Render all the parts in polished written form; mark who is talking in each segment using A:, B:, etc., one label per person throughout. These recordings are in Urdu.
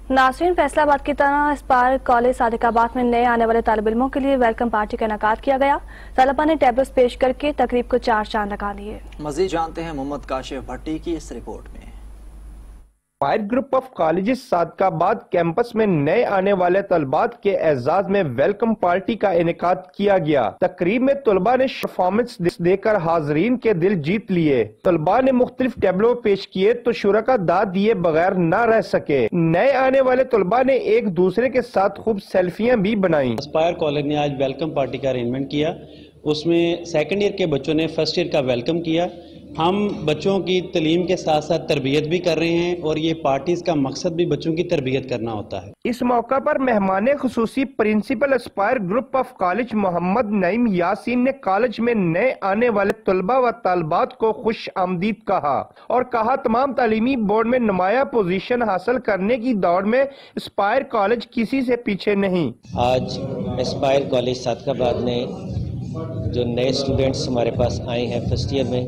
A: ناظرین، فیصلہ آباد کی طرح اسپائر کالج صادق آباد میں نئے آنے والے طالب علموں کے لیے ویلکم پارٹی کا انعقاد کیا گیا۔ طلباء نے ٹیبلٹس پیش کر کے تقریب کو چار چاند لگا دیے۔
B: مزید جانتے ہیں محمد کاشف بھٹی کی اس رپورٹ میں۔
C: اسپائر گروپ آف کالجز صادق آباد کیمپس میں نئے آنے والے طلبات کے اعزاز میں ویلکم پارٹی کا انعقاد کیا گیا۔ تقریب میں طلباء نے پرفارمنس دے کر حاضرین کے دل جیت لیے۔ طلباء نے مختلف ٹیبلو پیش کیے تو شرکا داد دیے بغیر نہ رہ سکے۔ نئے آنے والے طلباء نے ایک دوسرے کے ساتھ خوب سیلفیاں بھی بنائیں۔
D: اسپائر کالج نے آج ویلکم پارٹی کا ارینجمنٹ کیا، اس میں سیکنڈ ایئر کے بچوں نے فرسٹ ایئر کا ویلکم کیا۔ ہم بچوں کی تعلیم کے ساتھ ساتھ تربیت بھی کر رہے ہیں اور یہ پارٹیز کا مقصد بھی بچوں کی تربیت کرنا ہوتا ہے۔
C: اس موقع پر مہمان خصوصی principal Aspire group of college Muhammad Naeem Yasin نے کالج میں نئے آنے والے طلباء و طالبات کو خوش آمدید کہا اور کہا تمام تعلیمی بورڈ میں نمایاں پوزیشن حاصل کرنے کی دوڑ میں اسپائر کالج کسی سے پیچھے نہیں۔
E: آج اسپائر کالج صادق آباد نے جو نئے اسٹوڈنٹس ہمارے پاس آئے ہیں فرسٹ ایئر میں،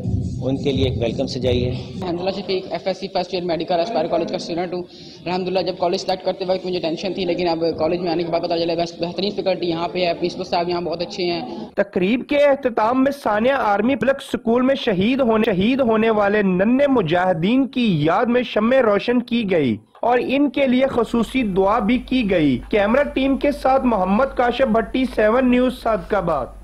E: ان کے لیے ایک ویلکم سجائی ہے۔
F: الحمدللہ Shafiq FSC first year medical Aspire college کا اسٹوڈنٹ ہوں۔ الحمدللہ جب کالج سلیکٹ کرتے وقت مجھے ٹینشن تھی، لیکن اب کالج میں آنے کے بعد پتہ چلا بہترین فیکلٹی یہاں پہ ہے، پرنسپل صاحب یہاں بہت اچھے ہیں۔
C: تقریب کے اختتام میں ثانیہ آرمی پبلک سکول میں شہید ہونے والے ننھے مجاہدین کی یاد میں شمع روشن کی گئی اور ان کے لیے خصوصی دعا بھی کی گئی۔ کیمرہ ٹیم کے ساتھ محمد کاشف بھٹی، 7 نیوز صادق آباد۔